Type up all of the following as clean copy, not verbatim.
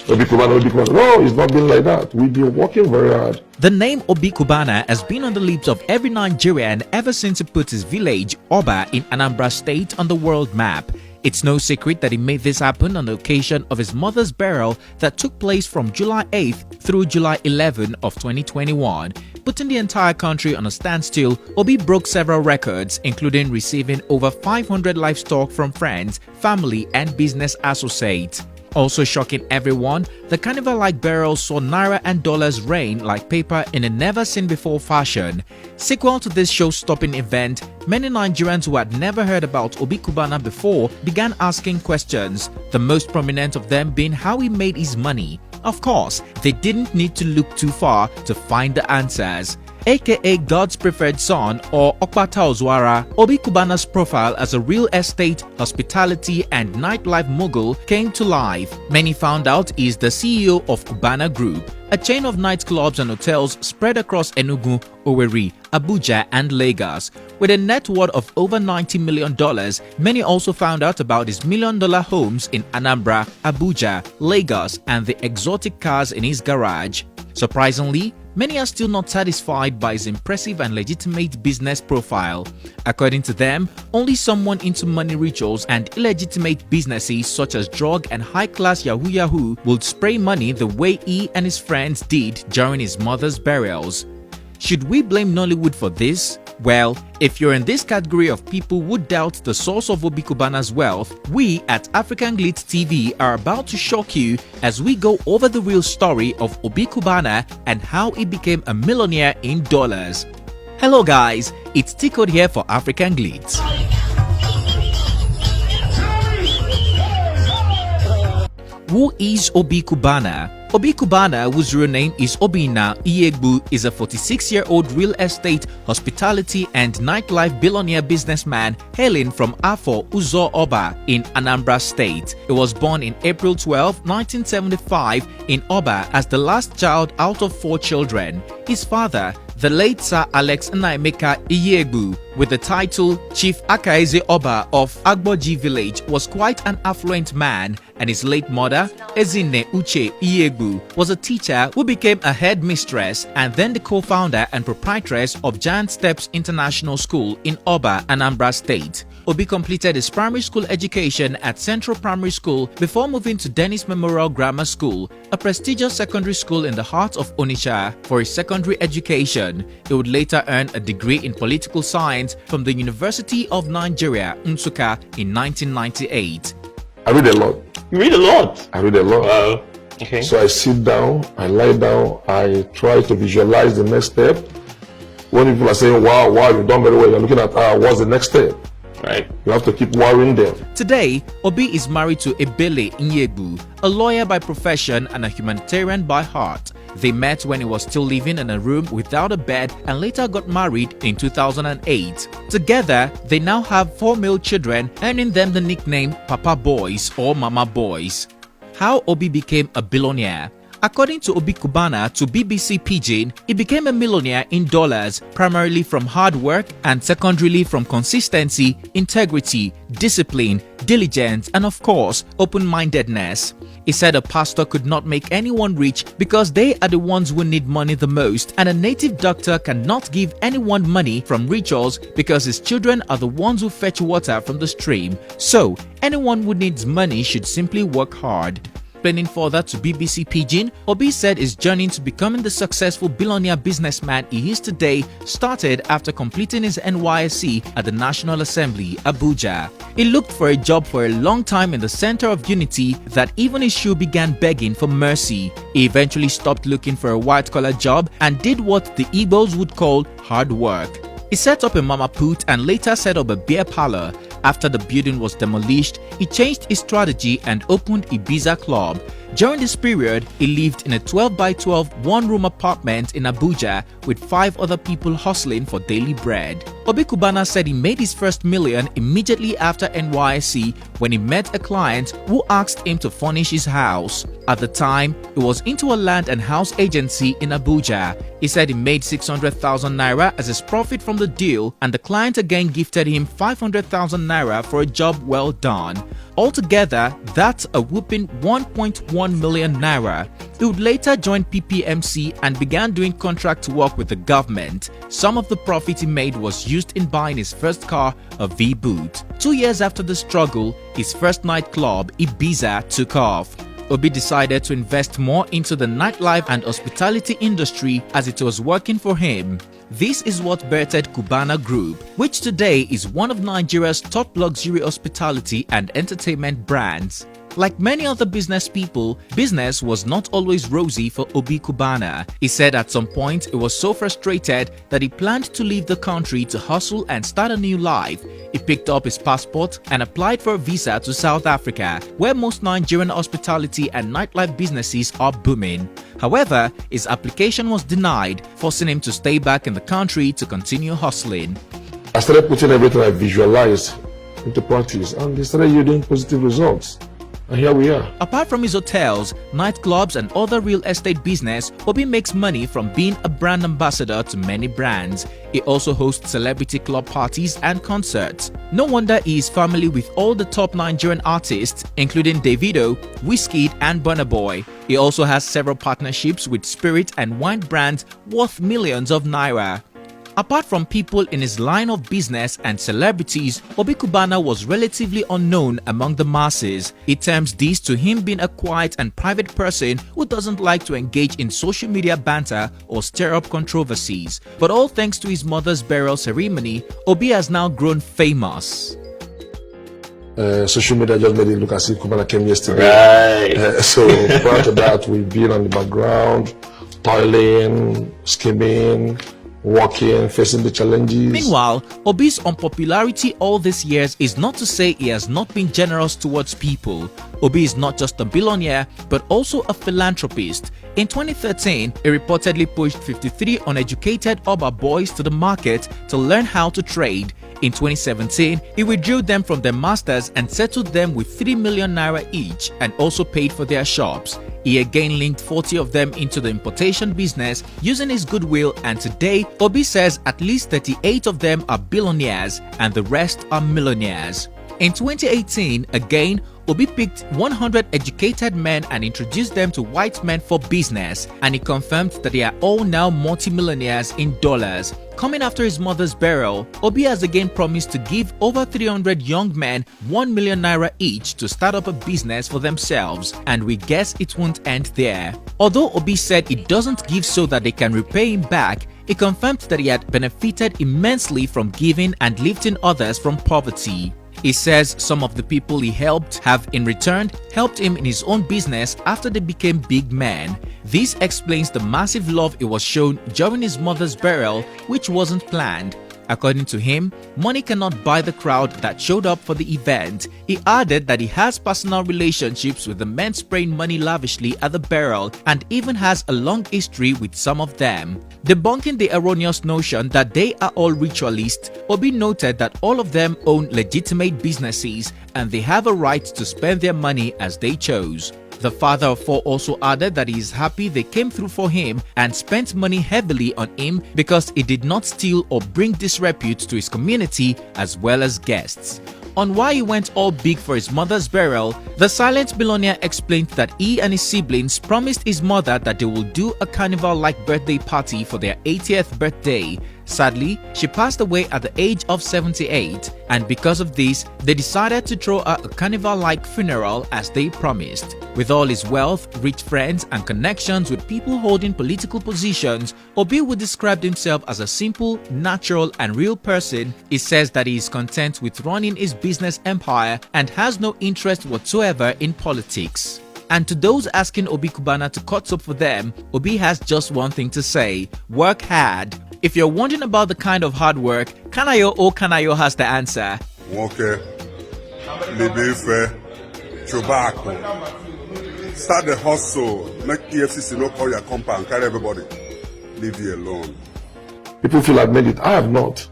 Obi Cubana, Obi Cubana. No, it's not been like that. We've been working very hard. The name Obi Cubana has been on the lips of every Nigerian ever since he put his village, Oba, in Anambra State on the world map. It's no secret that he made this happen on the occasion of his mother's burial that took place from July 8th through July 11 of 2021. Putting the entire country on a standstill, Obi broke several records, including receiving over 500 livestock from friends, family, and business associates. Also shocking everyone, the carnival-like burial saw naira and dollars rain like paper in a never-seen-before fashion. Sequel to this show-stopping event, many Nigerians who had never heard about Obi Cubana before began asking questions, the most prominent of them being how he made his money. Of course, they didn't need to look too far to find the answers. AKA God's preferred son or Okpata Ozwara, Obi Cubana's profile as a real estate, hospitality and nightlife mogul came to life. Many found out he is the CEO of Cubana Group, a chain of nightclubs and hotels spread across Enugu, Owerri, Abuja and Lagos. With a net worth of over $90 million, many also found out about his million-dollar homes in Anambra, Abuja, Lagos and the exotic cars in his garage. Surprisingly, many are still not satisfied by his impressive and legitimate business profile. According to them, only someone into money rituals and illegitimate businesses such as drug and high-class yahoo would spray money the way he and his friends did during his mother's burials. Should we blame Nollywood for this? Well, if you're in this category of people who doubt the source of Obi Cubana's wealth, we at African Glitz TV are about to shock you as we go over the real story of Obi Cubana and how he became a millionaire in dollars. Hello guys, it's T-Code here for African Glitz. Who is Obi Cubana? Obi Cubana, whose real name is Obinna Iyegbu, is a 46-year-old real estate, hospitality and nightlife billionaire businessman hailing from Afo, Uzo Oba in Anambra State. He was born in April 12, 1975 in Oba as the last child out of 4 children. His father, the late Sir Alex Nnaemeka Iyegbu, with the title Chief Akaeze Oba of Agboji village, was quite an affluent man, and his late mother, Ezinne Uche Iyegbu, was a teacher who became a headmistress and then the co-founder and proprietress of Giant Steps International School in Oba, Anambra State. Obi completed his primary school education at Central Primary School before moving to Dennis Memorial Grammar School, a prestigious secondary school in the heart of Onitsha, for his secondary education. He would later earn a degree in political science from the University of Nigeria, Nsukka, in 1998. I read a lot. You read a lot? I read a lot. Wow. Okay. So I sit down, I lie down, I try to visualize the next step. When people are saying, wow, you've done very well, you're looking at, what's the next step? Right. You have to keep worrying them. Today, Obi is married to Ebele Iyegbu, a lawyer by profession and a humanitarian by heart. They met when he was still living in a room without a bed and later got married in 2008. Together, they now have 4 male children, earning them the nickname Papa Boys or Mama Boys. How Obi became a billionaire? According to Obi Cubana to BBC Pidgin, he became a millionaire in dollars, primarily from hard work and secondarily from consistency, integrity, discipline, diligence, and of course, open-mindedness. He said a pastor could not make anyone rich because they are the ones who need money the most, and a native doctor cannot give anyone money from rituals because his children are the ones who fetch water from the stream. So, anyone who needs money should simply work hard. Explaining further to BBC Pidgin, Obi said his journey to becoming the successful billionaire businessman he is today started after completing his NYSC at the National Assembly, Abuja. He looked for a job for a long time in the center of unity that even his shoe began begging for mercy. He eventually stopped looking for a white-collar job and did what the Igbos would call hard work. He set up a mama put and later set up a beer parlor. After the building was demolished, he changed his strategy and opened Ibiza Club. During this period, he lived in a 12x12 one-room apartment in Abuja with 5 other people hustling for daily bread. Obi Cubana said he made his first million immediately after NYSC when he met a client who asked him to furnish his house. At the time, he was into a land and house agency in Abuja. He said he made 600,000 naira as his profit from the deal, and the client again gifted him 500,000 naira for a job well done. Altogether, that's a whopping 1.1 million naira. He would later join PPMC and began doing contract work with the government. Some of the profit he made was used in buying his first car, a V-Boot. 2 years after the struggle, his first nightclub, Ibiza, took off. Obi decided to invest more into the nightlife and hospitality industry as it was working for him. This is what birthed Cubana Group, which today is one of Nigeria's top luxury hospitality and entertainment brands. Like many other business people, business was not always rosy for Obi Cubana. He said at some point he was so frustrated that he planned to leave the country to hustle and start a new life. He picked up his passport and applied for a visa to South Africa, where most Nigerian hospitality and nightlife businesses are booming. However, his application was denied, forcing him to stay back in the country to continue hustling. I started putting everything I visualized into practice, and they started yielding positive results. And here we are. Apart from his hotels, nightclubs and other real estate business, Obi makes money from being a brand ambassador to many brands. He also hosts celebrity club parties and concerts. No wonder he is family with all the top Nigerian artists, including Davido, Wizkid and Burna Boy. He also has several partnerships with spirit and wine brands worth millions of naira. Apart from people in his line of business and celebrities, Obi Cubana was relatively unknown among the masses. He terms this to him being a quiet and private person who doesn't like to engage in social media banter or stir up controversies. But all thanks to his mother's burial ceremony, Obi has now grown famous. Social media just made it look as if Cubana came yesterday. Right. So prior to that, we've been on the background, toiling, scheming, working, facing the challenges. Meanwhile, Obi's unpopularity all these years is not to say he has not been generous towards people. Obi is not just a billionaire, but also a philanthropist. In 2013, he reportedly pushed 53 uneducated Oba boys to the market to learn how to trade. In 2017, he withdrew them from their masters and settled them with 3 million naira each and also paid for their shops. He again linked 40 of them into the importation business using his goodwill, and today, Obi says at least 38 of them are billionaires and the rest are millionaires. In 2018, again, Obi picked 100 educated men and introduced them to white men for business, and he confirmed that they are all now multimillionaires in dollars. Coming after his mother's burial, Obi has again promised to give over 300 young men 1 million naira each to start up a business for themselves, and we guess it won't end there. Although Obi said he doesn't give so that they can repay him back, he confirmed that he had benefited immensely from giving and lifting others from poverty. He says some of the people he helped have in return helped him in his own business after they became big men. This explains the massive love he was shown during his mother's burial, which wasn't planned. According to him, money cannot buy the crowd that showed up for the event. He added that he has personal relationships with the men spraying money lavishly at the burial and even has a long history with some of them. Debunking the erroneous notion that they are all ritualists, Obi noted that all of them own legitimate businesses and they have a right to spend their money as they chose. The father of four also added that he is happy they came through for him and spent money heavily on him because he did not steal or bring disrepute to his community as well as guests. On why he went all big for his mother's burial, the silent billionaire explained that he and his siblings promised his mother that they will do a carnival-like birthday party for their 80th birthday. Sadly, she passed away at the age of 78, and because of this, they decided to throw her a carnival-like funeral as they promised. With all his wealth, rich friends, and connections with people holding political positions, Obi would describe himself as a simple, natural, and real person. He says that he is content with running his business empire and has no interest whatsoever in politics. And to those asking Obi Cubana to cut soap for them, Obi has just one thing to say: work hard. If you're wondering about the kind of hard work, Kanayo O Kanayo has the answer. Okay, Libife, Tobacco. Start the hustle. Make EFCC not call your compound, carry everybody. Leave you alone. People feel I've made it. I have not.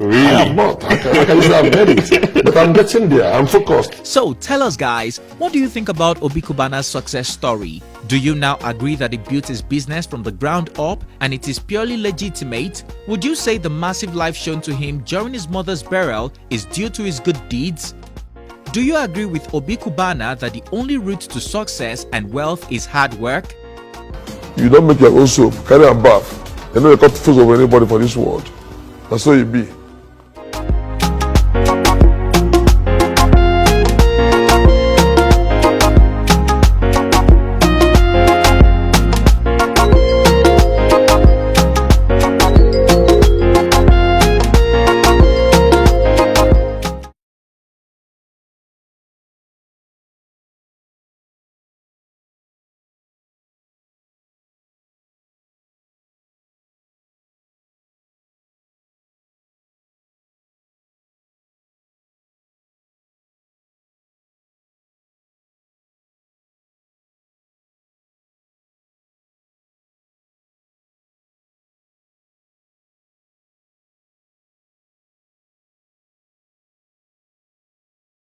Really? I have not. I can say I've made it. But I'm getting there. I'm focused. So tell us guys, what do you think about Obi Cubana's success story? Do you now agree that he built his business from the ground up and it is purely legitimate? Would you say the massive life shown to him during his mother's burial is due to his good deeds? Do you agree with Obi Cubana that the only route to success and wealth is hard work? You don't make your own soap, carry and bath. You know you cut food of anybody for this world. That's how it be.